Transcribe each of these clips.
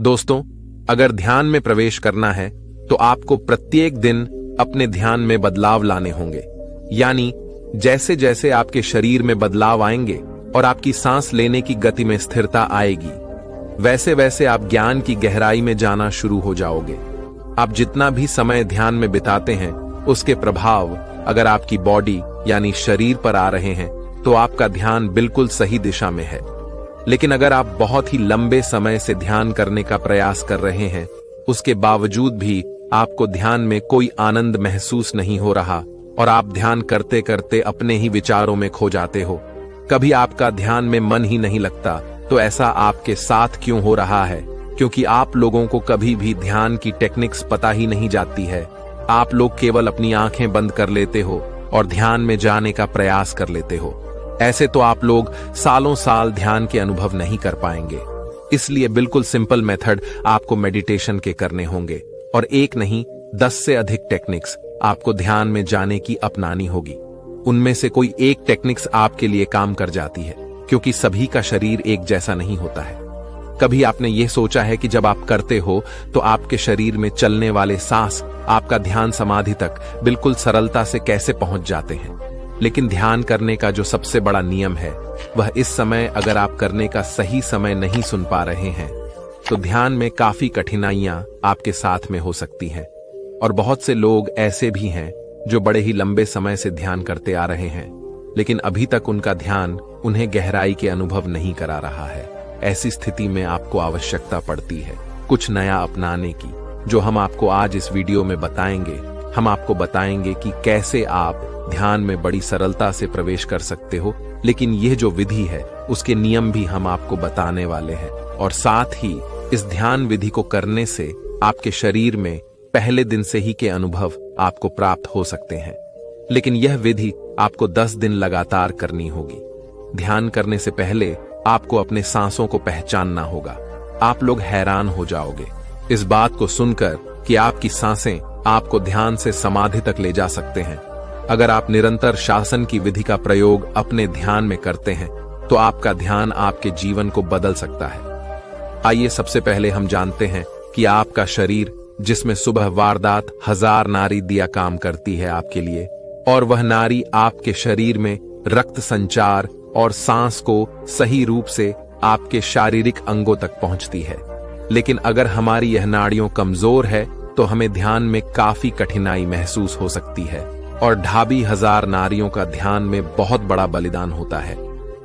दोस्तों, अगर ध्यान में प्रवेश करना है तो आपको प्रत्येक दिन अपने ध्यान में बदलाव लाने होंगे। यानी जैसे जैसे आपके शरीर में बदलाव आएंगे और आपकी सांस लेने की गति में स्थिरता आएगी, वैसे वैसे आप ज्ञान की गहराई में जाना शुरू हो जाओगे। आप जितना भी समय ध्यान में बिताते हैं, उसके प्रभाव अगर आपकी बॉडी यानी शरीर पर आ रहे हैं तो आपका ध्यान बिल्कुल सही दिशा में है। लेकिन अगर आप बहुत ही लंबे समय से ध्यान करने का प्रयास कर रहे हैं, उसके बावजूद भी आपको ध्यान में कोई आनंद महसूस नहीं हो रहा और आप ध्यान करते करते अपने ही विचारों में खो जाते हो, कभी आपका ध्यान में मन ही नहीं लगता, तो ऐसा आपके साथ क्यों हो रहा है? क्योंकि आप लोगों को कभी भी ध्यान की टेक्निक्स पता ही नहीं जाती है। आप लोग केवल अपनी आंखें बंद कर लेते हो और ध्यान में जाने का प्रयास कर लेते हो। ऐसे तो आप लोग सालों साल ध्यान के अनुभव नहीं कर पाएंगे। इसलिए बिल्कुल सिंपल मेथड आपको मेडिटेशन के करने होंगे और एक नहीं 10 से अधिक टेक्निक्स आपको ध्यान में जाने की अपनानी होगी। उनमें से कोई एक टेक्निक्स आपके लिए काम कर जाती है, क्योंकि सभी का शरीर एक जैसा नहीं होता है। कभी आपने ये सोचा है कि जब आप करते हो तो आपके शरीर में चलने वाले सांस आपका ध्यान समाधि तक बिल्कुल सरलता से कैसे पहुंच जाते हैं? लेकिन ध्यान करने का जो सबसे बड़ा नियम है, वह इस समय अगर आप करने का सही समय नहीं सुन पा रहे हैं तो ध्यान में काफी कठिनाइयां आपके साथ में हो सकती हैं। और बहुत से लोग ऐसे भी हैं जो बड़े ही लंबे समय से ध्यान करते आ रहे हैं, लेकिन अभी तक उनका ध्यान उन्हें गहराई के अनुभव नहीं करा रहा है। ऐसी स्थिति में आपको आवश्यकता पड़ती है कुछ नया अपनाने की, जो हम आपको आज इस वीडियो में बताएंगे। हम आपको बताएंगे कि कैसे आप ध्यान में बड़ी सरलता से प्रवेश कर सकते हो, लेकिन यह जो विधि है उसके नियम भी हम आपको बताने वाले हैं। और साथ ही इस ध्यान विधि को करने से आपके शरीर में पहले दिन से ही के अनुभव आपको प्राप्त हो सकते हैं। लेकिन यह विधि आपको 10 दिन लगातार करनी होगी। ध्यान करने से पहले आपको अपने सांसों को पहचानना होगा। आप लोग हैरान हो जाओगे इस बात को सुनकर कि आपकी सांसें आपको ध्यान से समाधि तक ले जा सकते हैं। अगर आप निरंतर शासन की विधि का प्रयोग अपने ध्यान में करते हैं तो आपका ध्यान आपके जीवन को बदल सकता है। आइए सबसे पहले हम जानते हैं कि आपका शरीर, जिसमें सुबह वारदात 1000 नाड़ी दिया काम करती है आपके लिए, और वह नाड़ी आपके शरीर में रक्त संचार और सांस को सही रूप से आपके शारीरिक अंगों तक पहुंचती है। लेकिन अगर हमारी यह नाड़ियों कमजोर है तो हमें ध्यान में काफी कठिनाई महसूस हो सकती है। और ढाबी 1000 नाड़ियों का ध्यान में बहुत बड़ा बलिदान होता है,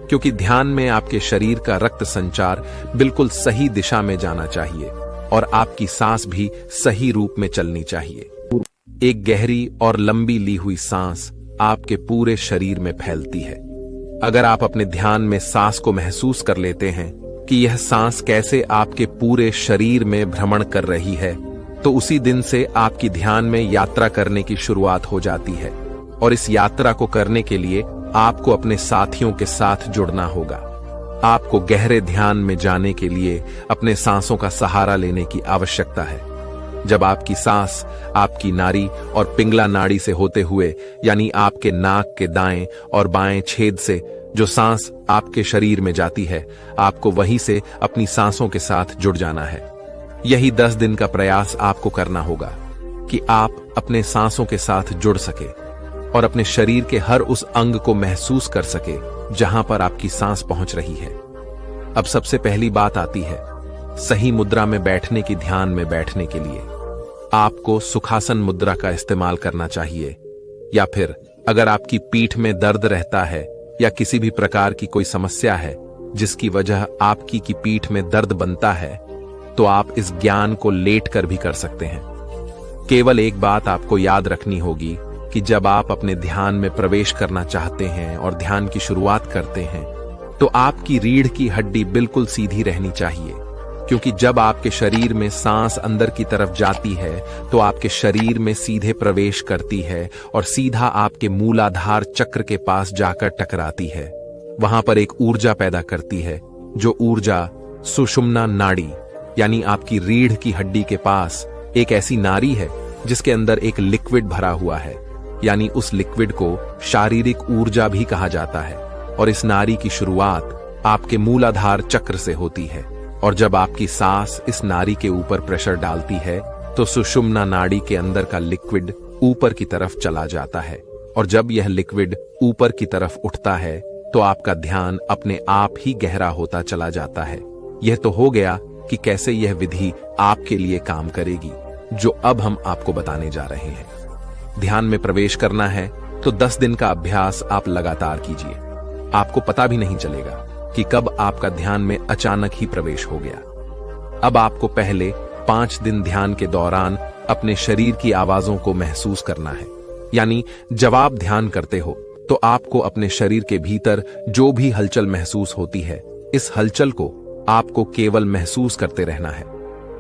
क्योंकि ध्यान में आपके शरीर का रक्त संचार बिल्कुल सही दिशा में जाना चाहिए और आपकी सांस भी सही रूप में चलनी चाहिए। एक गहरी और लंबी ली हुई सांस आपके पूरे शरीर में फैलती है। अगर आप अपने ध्यान में सांस को महसूस कर लेते हैं कि यह सांस कैसे आपके पूरे शरीर में भ्रमण कर रही है, तो उसी दिन से आपकी ध्यान में यात्रा करने की शुरुआत हो जाती है। और इस यात्रा को करने के लिए आपको अपने साथियों के साथ जुड़ना होगा। आपको गहरे ध्यान में जाने के लिए अपने सांसों का सहारा लेने की आवश्यकता है। जब आपकी सांस आपकी नाड़ी और पिंगला नाड़ी से होते हुए, यानी आपके नाक के दाएं और बाएं छेद से जो सांस आपके शरीर में जाती है, आपको वहीं से अपनी सांसों के साथ जुड़ जाना है। यही 10 दिन का प्रयास आपको करना होगा कि आप अपने सांसों के साथ जुड़ सके और अपने शरीर के हर उस अंग को महसूस कर सके जहां पर आपकी सांस पहुंच रही है। अब सबसे पहली बात आती है सही मुद्रा में बैठने की। ध्यान में बैठने के लिए आपको सुखासन मुद्रा का इस्तेमाल करना चाहिए, या फिर अगर आपकी पीठ में दर्द रहता है या किसी भी प्रकार की कोई समस्या है जिसकी वजह आपकी की पीठ में दर्द बनता है, तो आप इस ज्ञान को लेट कर भी कर सकते हैं। केवल एक बात आपको याद रखनी होगी कि जब आप अपने ध्यान में प्रवेश करना चाहते हैं और ध्यान की शुरुआत करते हैं, तो आपकी रीढ़ की हड्डी बिल्कुल सीधी रहनी चाहिए, क्योंकि जब आपके शरीर में सांस अंदर की तरफ जाती है तो आपके शरीर में सीधे प्रवेश करती है और सीधा आपके मूलाधार चक्र के पास जाकर टकराती है। वहां पर एक ऊर्जा पैदा करती है, जो ऊर्जा सुषुम्ना नाड़ी यानी आपकी रीढ़ की हड्डी के पास एक ऐसी नाड़ी है जिसके अंदर एक लिक्विड भरा हुआ है, यानी उस लिक्विड को शारीरिक ऊर्जा भी कहा जाता है। और इस नाड़ी की शुरुआत आपके मूलाधार चक्र से होती है, और जब आपकी सांस इस नाड़ी के ऊपर प्रेशर डालती है तो सुषुम्ना नाड़ी के अंदर का लिक्विड ऊपर की तरफ चला जाता है, और जब यह लिक्विड ऊपर की तरफ उठता है तो आपका ध्यान अपने आप ही गहरा होता चला जाता है। यह तो हो गया कि कैसे यह विधि आपके लिए काम करेगी, जो अब हम आपको बताने जा रहे हैं। ध्यान में प्रवेश करना है तो 10 दिन का अभ्यास आप लगातार कीजिए। आपको पता भी नहीं चलेगा कि कब आपका ध्यान में अचानक ही प्रवेश हो गया। अब आपको पहले 5 दिन ध्यान के दौरान अपने शरीर की आवाजों को महसूस करना है। यानी जब आप ध्यान करते हो तो आपको अपने शरीर के भीतर जो भी हलचल महसूस होती है, इस हलचल को आपको केवल महसूस करते रहना है।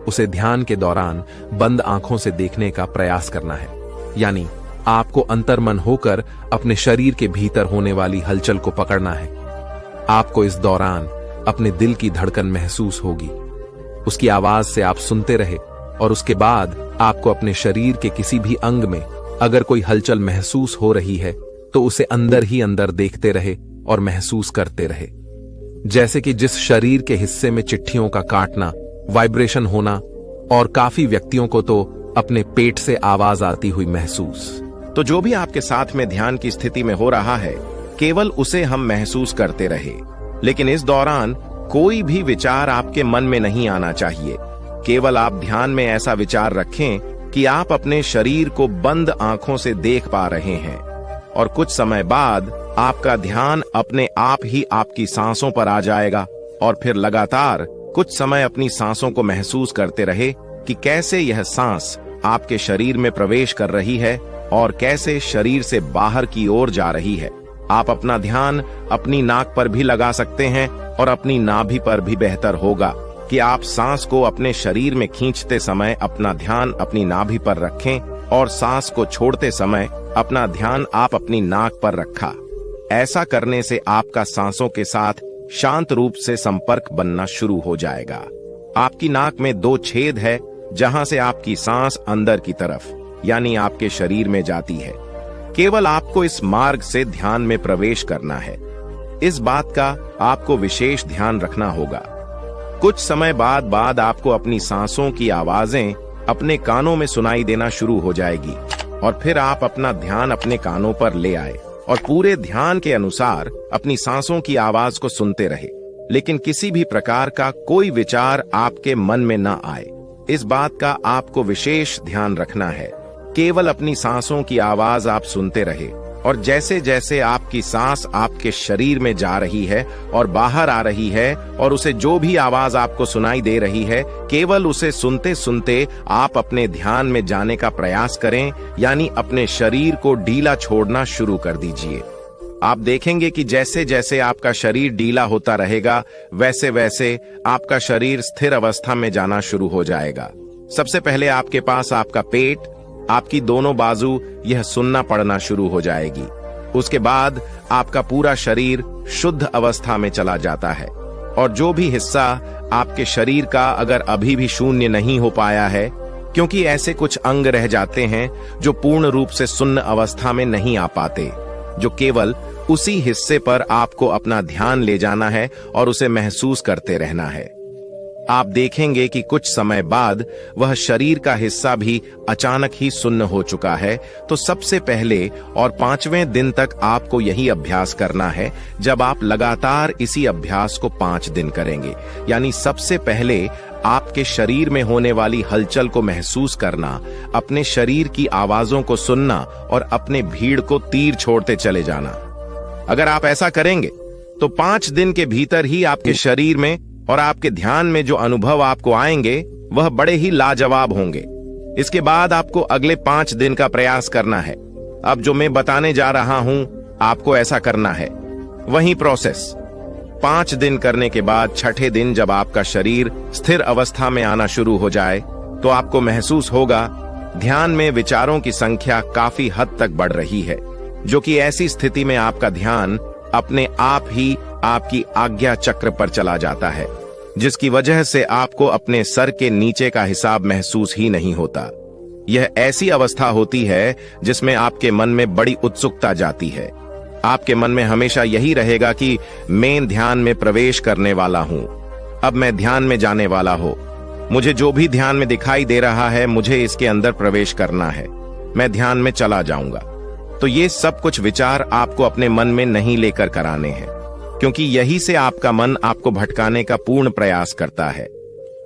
उसे ध्यान के दौरान बंद आंखों से देखने का प्रयास करना है। यानी आपको अंतर्मन होकर अपने शरीर के भीतर होने वाली हलचल को पकड़ना है। आपको इस दौरान अपने दिल की धड़कन महसूस होगी। उसकी आवाज से आप सुनते रहे और उसके बाद आपको अपने शरीर के किसी भी अंग में अगर कोई हलचल महसूस हो रही है तो उसे अंदर ही अंदर देखते रहे और महसूस करते रहे। जैसे कि जिस शरीर के हिस्से में चिट्ठियों का काटना, वाइब्रेशन होना, और काफी व्यक्तियों को तो अपने पेट से आवाज आती हुई महसूस। तो जो भी आपके साथ में ध्यान की स्थिति में हो रहा है, केवल उसे हम महसूस करते रहे। लेकिन इस दौरान कोई भी विचार आपके मन में नहीं आना चाहिए। केवल आप ध्यान में ऐसा विचार रखें कि आप अपने शरीर को बंद आंखों से देख पा रहे हैं, और कुछ समय बाद आपका ध्यान अपने आप ही आपकी सांसों पर आ जाएगा। और फिर लगातार कुछ समय अपनी सांसों को महसूस करते रहे कि कैसे यह सांस आपके शरीर में प्रवेश कर रही है और कैसे शरीर से बाहर की ओर जा रही है। आप अपना ध्यान अपनी नाक पर भी लगा सकते हैं और अपनी नाभि पर भी बेहतर होगा कि आप सांस को अपने शरीर में खींचते समय अपना ध्यान अपनी नाभि पर रखें और सांस को छोड़ते समय अपना ध्यान आप अपनी नाक पर रखा। ऐसा करने से आपका सांसों के साथ शांत रूप से संपर्क बनना शुरू हो जाएगा। आपकी नाक में 2 छेद है जहां से आपकी सांस अंदर की तरफ यानी आपके शरीर में जाती है। केवल आपको इस मार्ग से ध्यान में प्रवेश करना है। इस बात का आपको विशेष ध्यान रखना होगा। कुछ समय बाद आपको अपनी सांसों की आवाजें अपने कानों में सुनाई देना शुरू हो जाएगी, और फिर आप अपना ध्यान अपने कानों पर ले आए और पूरे ध्यान के अनुसार अपनी सांसों की आवाज को सुनते रहे। लेकिन किसी भी प्रकार का कोई विचार आपके मन में न आए, इस बात का आपको विशेष ध्यान रखना है। केवल अपनी सांसों की आवाज आप सुनते रहे, और जैसे जैसे आपकी सांस आपके शरीर में जा रही है और बाहर आ रही है, और उसे जो भी आवाज आपको सुनाई दे रही है, केवल उसे सुनते सुनते आप अपने ध्यान में जाने का प्रयास करें। यानी अपने शरीर को ढीला छोड़ना शुरू कर दीजिए। आप देखेंगे कि जैसे जैसे आपका शरीर ढीला होता रहेगा, वैसे वैसे आपका शरीर स्थिर अवस्था में जाना शुरू हो जाएगा। सबसे पहले आपके पास आपका पेट, आपकी दोनों बाजू यह सुनना पड़ना शुरू हो जाएगी। उसके बाद आपका पूरा शरीर शुद्ध अवस्था में चला जाता है, और जो भी हिस्सा आपके शरीर का अगर अभी भी शून्य नहीं हो पाया है, क्योंकि ऐसे कुछ अंग रह जाते हैं जो पूर्ण रूप से शून्य अवस्था में नहीं आ पाते, जो केवल उसी हिस्से पर आपको अपना ध्यान ले जाना है और उसे महसूस करते रहना है। आप देखेंगे कि कुछ समय बाद वह शरीर का हिस्सा भी अचानक ही सुन्न हो चुका है। तो सबसे पहले और 5वें दिन तक आपको यही अभ्यास करना है। जब आप लगातार इसी अभ्यास को 5 दिन करेंगे, यानी सबसे पहले आपके शरीर में होने वाली हलचल को महसूस करना, अपने शरीर की आवाजों को सुनना और अपने भीड़ को तीर छोड़ते चले जाना। अगर आप ऐसा करेंगे तो 5 दिन के भीतर ही आपके शरीर में और आपके ध्यान में जो अनुभव आपको आएंगे वह बड़े ही लाजवाब होंगे। इसके बाद आपको अगले 5 दिन का प्रयास करना है। अब जो मैं बताने जा रहा हूं आपको ऐसा करना है, वही प्रोसेस 5 दिन करने के बाद 6ठे दिन जब आपका शरीर स्थिर अवस्था में आना शुरू हो जाए तो आपको महसूस होगा ध्यान में विचारों की संख्या काफी हद तक बढ़ रही है, जो कि ऐसी स्थिति में आपका ध्यान अपने आप ही आपकी आज्ञा चक्र पर चला जाता है, जिसकी वजह से आपको अपने सर के नीचे का हिसाब महसूस ही नहीं होता। यह ऐसी अवस्था होती है जिसमें आपके मन में बड़ी उत्सुकता जाती है। आपके मन में हमेशा यही रहेगा कि मैं ध्यान में प्रवेश करने वाला हूं। अब मैं ध्यान में जाने वाला हो। मुझे जो भी ध्यान में दिखाई दे रहा है, मुझे इसके अंदर प्रवेश करना है। मैं ध्यान में चला जाऊंगा। तो ये सब कुछ विचार आपको अपने मन में नहीं लेकर कराने हैं, क्योंकि यही से आपका मन आपको भटकाने का पूर्ण प्रयास करता है।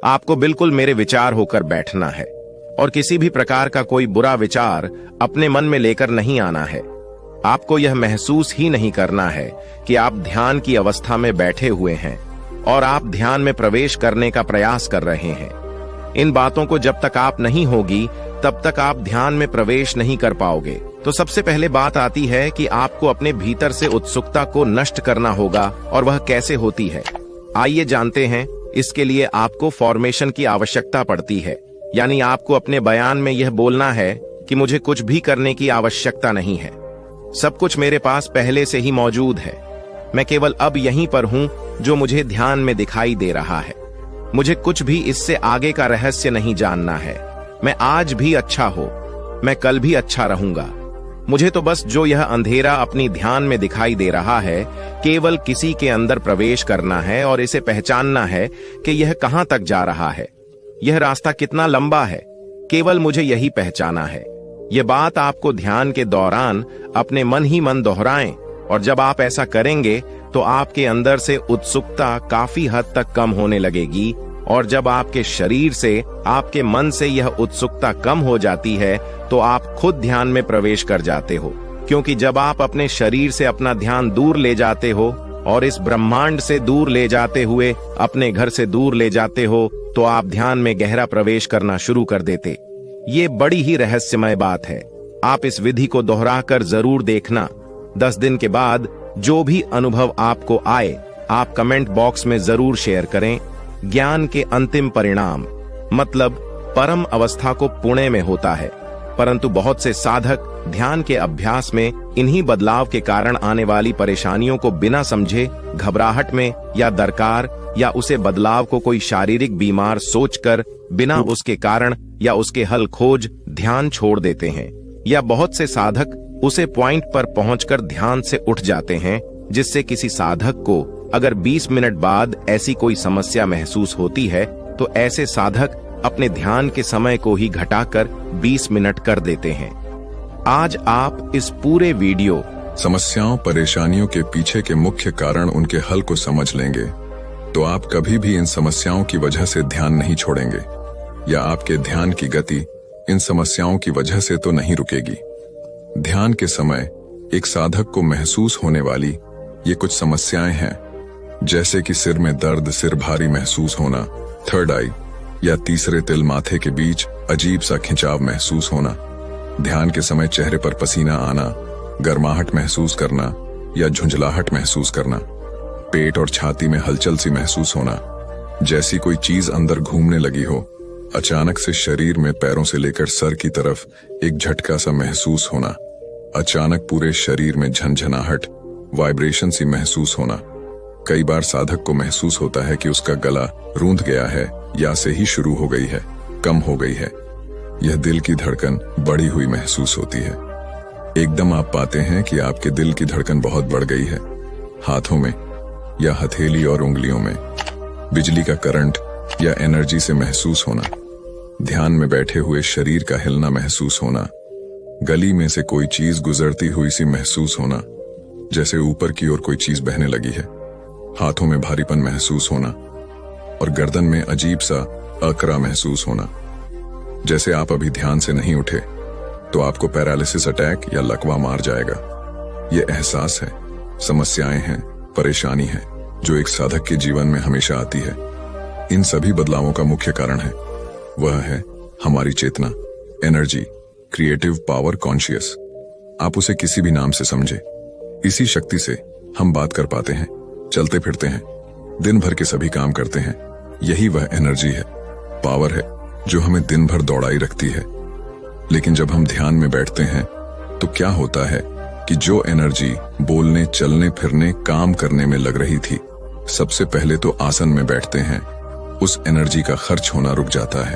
आपको बिल्कुल मेरे विचार होकर बैठना है और किसी भी प्रकार का कोई बुरा विचार अपने मन में लेकर नहीं आना है। आपको यह महसूस ही नहीं करना है कि आप ध्यान की अवस्था में बैठे हुए हैं और आप ध्यान में प्रवेश करने का प्रयास कर रहे हैं। इन बातों को जब तक आप नहीं होगी, तब तक आप ध्यान में प्रवेश नहीं कर पाओगे। तो सबसे पहले बात आती है कि आपको अपने भीतर से उत्सुकता को नष्ट करना होगा, और वह कैसे होती है, आइए जानते हैं। इसके लिए आपको फॉर्मेशन की आवश्यकता पड़ती है, यानी आपको अपने बयान में यह बोलना है कि मुझे कुछ भी करने की आवश्यकता नहीं है, सब कुछ मेरे पास पहले से ही मौजूद है। मैं केवल अब यहीं पर हूं जो मुझे ध्यान में दिखाई दे रहा है। मुझे कुछ भी इससे आगे का रहस्य नहीं जानना है। मैं आज भी अच्छा हो, मैं कल भी अच्छा रहूंगा। मुझे तो बस जो यह अंधेरा अपनी ध्यान में दिखाई दे रहा है, केवल किसी के अंदर प्रवेश करना है और इसे पहचानना है कि यह कहां तक जा रहा है, यह रास्ता कितना लंबा है। केवल मुझे यही पहचाना है। यह बात आपको ध्यान के दौरान अपने मन ही मन दोहराएं, और जब आप ऐसा करेंगे तो आपके अंदर से उत्सुकता काफी हद तक कम होने लगेगी। और जब आपके शरीर से, आपके मन से यह उत्सुकता कम हो जाती है, तो आप खुद ध्यान में प्रवेश कर जाते हो। क्योंकि जब आप अपने शरीर से अपना ध्यान दूर ले जाते हो और इस ब्रह्मांड से दूर ले जाते हुए अपने घर से दूर ले जाते हो, तो आप ध्यान में गहरा प्रवेश करना शुरू कर देते। ये बड़ी ही रहस्यमय बात है। आप इस विधि को दोहराकर जरूर देखना। 10 दिन के बाद जो भी अनुभव आपको आए, आप कमेंट बॉक्स में जरूर शेयर करें। ज्ञान के अंतिम परिणाम मतलब परम अवस्था को पुणे में होता है, परंतु बहुत से साधक ध्यान के अभ्यास में इन्हीं बदलाव के कारण आने वाली परेशानियों को बिना समझे, घबराहट में या दरकार, या उसे बदलाव को कोई शारीरिक बीमार सोचकर बिना उसके कारण या उसके हल खोज ध्यान छोड़ देते हैं। या बहुत से साधक उसे पॉइंट पर पहुंचकर ध्यान से उठ जाते हैं, जिससे किसी साधक को अगर 20 मिनट बाद ऐसी कोई समस्या महसूस होती है, तो ऐसे साधक अपने ध्यान के समय को ही घटाकर 20 मिनट कर देते हैं। आज आप इस पूरे वीडियो समस्याओं, परेशानियों के पीछे के मुख्य कारण, उनके हल को समझ लेंगे, तो आप कभी भी इन समस्याओं की वजह से ध्यान नहीं छोड़ेंगे, या आपके ध्यान की गति इन समस्याओं की वजह से तो नहीं रुकेगी। ध्यान के समय एक साधक को महसूस होने वाली ये कुछ समस्याएं हैं, जैसे कि सिर में दर्द, सिर भारी महसूस होना, थर्ड आई या तीसरे तिल माथे के बीच अजीब सा खिंचाव महसूस होना, ध्यान के समय चेहरे पर पसीना आना, गर्माहट महसूस करना या झुंझलाहट महसूस करना, पेट और छाती में हलचल सी महसूस होना, जैसी कोई चीज अंदर घूमने लगी हो, अचानक से शरीर में पैरों से लेकर सर की तरफ एक झटका सा महसूस होना, अचानक पूरे शरीर में झनझनाहट, वाइब्रेशन सी महसूस होना। कई बार साधक को महसूस होता है कि उसका गला रूंध गया है या से ही शुरू हो गई है, कम हो गई है। यह दिल की धड़कन बढ़ी हुई महसूस होती है। एकदम आप पाते हैं कि आपके दिल की धड़कन बहुत बढ़ गई है। हाथों में या हथेली और उंगलियों में बिजली का करंट या एनर्जी से महसूस होना, ध्यान में बैठे हुए शरीर का हिलना महसूस होना, गली में से कोई चीज गुजरती हुई सी महसूस होना, जैसे ऊपर की ओर कोई चीज बहने लगी है, हाथों में भारीपन महसूस होना और गर्दन में अजीब सा अकड़ा महसूस होना। जैसे आप अभी ध्यान से नहीं उठे तो आपको पैरालिसिस अटैक या लकवा मार जाएगा। यह एहसास है, समस्याएं हैं, परेशानी है जो एक साधक के जीवन में हमेशा आती है। इन सभी बदलावों का मुख्य कारण है, वह है हमारी चेतना, एनर्जी, क्रिएटिव पावर, कॉन्शियस। आप उसे किसी भी नाम से समझे। इसी शक्ति से हम बात कर पाते हैं, चलते फिरते हैं, दिन भर के सभी काम करते हैं। यही वह एनर्जी है, पावर है जो हमें दिन भर दौड़ाई रखती है। लेकिन जब हम ध्यान में बैठते हैं तो क्या होता है कि जो एनर्जी बोलने, चलने फिरने, काम करने में लग रही थी, सबसे पहले तो आसन में बैठते हैं, उस एनर्जी का खर्च होना रुक जाता है।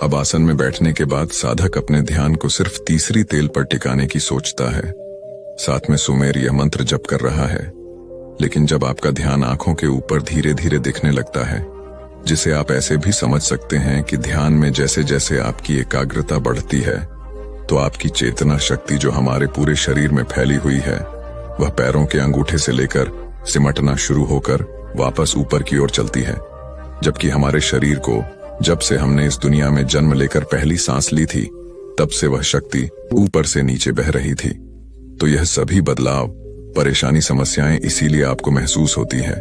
अब आसन में बैठने के बाद साधक अपने ध्यान को सिर्फ तीसरी तेल पर टिकाने की सोचता है, साथ में सुमेर यह मंत्र जप कर रहा है। लेकिन जब आपका ध्यान आंखों के ऊपर धीरे धीरे दिखने लगता है, जिसे आप ऐसे भी समझ सकते हैं कि ध्यान में जैसे जैसे आपकी एकाग्रता बढ़ती है, तो आपकी चेतना शक्ति जो हमारे पूरे शरीर में फैली हुई है, वह पैरों के अंगूठे से लेकर सिमटना शुरू होकर वापस ऊपर की ओर चलती है। जबकि हमारे शरीर को जब से हमने इस दुनिया में जन्म लेकर पहली सांस ली थी, तब से वह शक्ति ऊपर से नीचे बह रही थी। तो यह सभी बदलाव, परेशानी, समस्याएं इसीलिए आपको महसूस होती है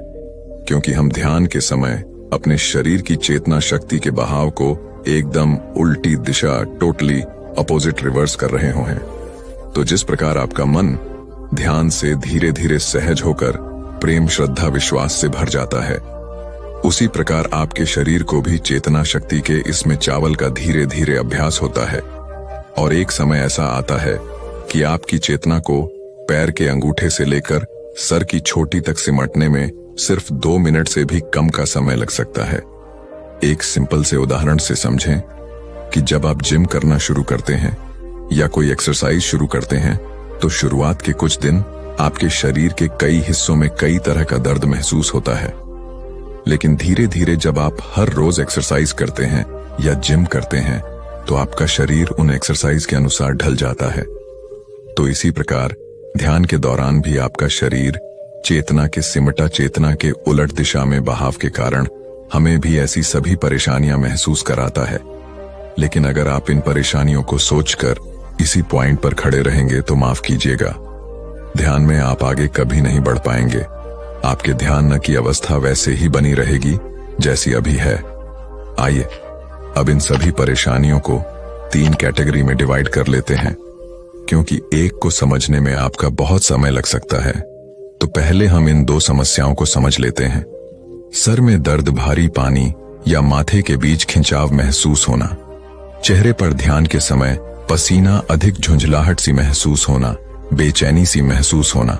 क्योंकि हम ध्यान के समय अपने शरीर की चेतना शक्ति के बहाव को एकदम उल्टी दिशा, टोटली अपोजिट रिवर्स कर रहे हैं। तो जिस प्रकार आपका मन ध्यान से धीरे धीरे सहज होकर प्रेम, श्रद्धा, विश्वास से भर जाता है, उसी प्रकार आपके शरीर को भी चेतना शक्ति के इसमें चावल का धीरे धीरे अभ्यास होता है। और एक समय ऐसा आता है कि आपकी चेतना को पैर के अंगूठे से लेकर सर की चोटी तक सिमटने में सिर्फ 2 मिनट से भी कम का समय लग सकता है। एक सिंपल से उदाहरण से समझें कि जब आप जिम करना शुरू करते हैं या कोई एक्सरसाइज शुरू करते हैं, तो शुरुआत के कुछ दिन आपके शरीर के कई हिस्सों में कई तरह का दर्द महसूस होता है। लेकिन धीरे धीरे जब आप हर रोज एक्सरसाइज करते हैं या जिम करते हैं, तो आपका शरीर उन एक्सरसाइज के अनुसार ढल जाता है। तो इसी प्रकार ध्यान के दौरान भी आपका शरीर चेतना के सिमटा चेतना के उलट दिशा में बहाव के कारण हमें भी ऐसी सभी परेशानियां महसूस कराता है। लेकिन अगर आप इन परेशानियों को सोचकर इसी पॉइंट पर खड़े रहेंगे तो माफ कीजिएगा, ध्यान में आप आगे कभी नहीं बढ़ पाएंगे। आपके ध्यान न की अवस्था वैसे ही बनी रहेगी जैसी अभी है। आइए अब इन सभी परेशानियों को 3 कैटेगरी में डिवाइड कर लेते हैं, क्योंकि एक को समझने में आपका बहुत समय लग सकता है। तो पहले हम इन 2 समस्याओं को समझ लेते हैं। सर में दर्द, भारी पानी या माथे के बीच खिंचाव महसूस होना, चेहरे पर ध्यान के समय पसीना, अधिक झुंझलाहट सी महसूस होना, बेचैनी सी महसूस होना।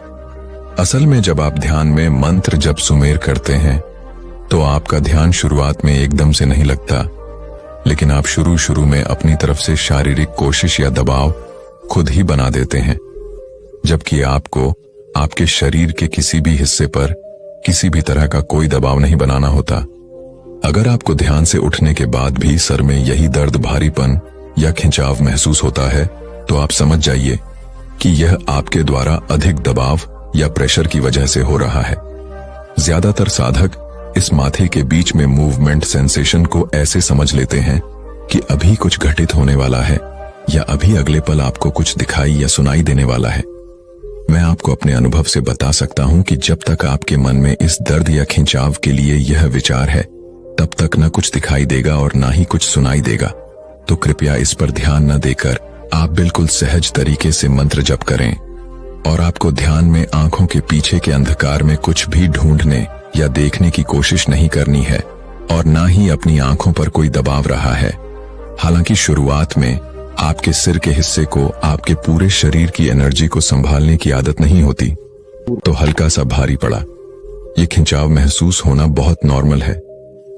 असल में जब आप ध्यान में मंत्र जप सुमेर करते हैं, तो आपका ध्यान शुरुआत में एकदम से नहीं लगता, लेकिन आप शुरू में अपनी तरफ से शारीरिक कोशिश या दबाव खुद ही बना देते हैं, जबकि आपको आपके शरीर के किसी भी हिस्से पर किसी भी तरह का कोई दबाव नहीं बनाना होता। अगर आपको ध्यान से उठने के बाद भी सर में यही दर्द, भारीपन या खिंचाव महसूस होता है, तो आप समझ जाइए कि यह आपके द्वारा अधिक दबाव या प्रेशर की वजह से हो रहा है। ज्यादातर साधक इस माथे के बीच में मूवमेंट सेंसेशन को ऐसे समझ लेते हैं कि अभी कुछ घटित होने वाला है या अभी अगले पल आपको कुछ दिखाई या सुनाई देने वाला है। मैं आपको अपने अनुभव से बता सकता हूं कि जब तक आपके मन में इस दर्द या खिंचाव के लिए यह विचार है, तब तक न कुछ दिखाई देगा और ना ही कुछ सुनाई देगा। तो कृपया इस पर ध्यान न देकर आप बिल्कुल सहज तरीके से मंत्र जप करें। और आपको ध्यान में आंखों के पीछे के अंधकार में कुछ भी ढूंढने या देखने की कोशिश नहीं करनी है, और ना ही अपनी आंखों पर कोई दबाव रहा है। हालांकि शुरुआत में आपके सिर के हिस्से को आपके पूरे शरीर की एनर्जी को संभालने की आदत नहीं होती, तो हल्का सा भारी पड़ा, ये खिंचाव महसूस होना बहुत नॉर्मल है।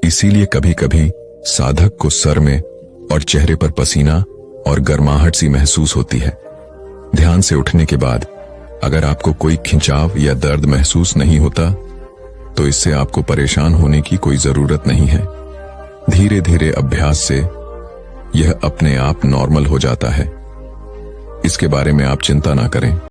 इसीलिए कभी कभी साधक को सर में और चेहरे पर पसीना और गर्माहट सी महसूस होती है। ध्यान से उठने के बाद अगर आपको कोई खिंचाव या दर्द महसूस नहीं होता, तो इससे आपको परेशान होने की कोई जरूरत नहीं है। धीरे धीरे अभ्यास से यह अपने आप नॉर्मल हो जाता है। इसके बारे में आप चिंता ना करें।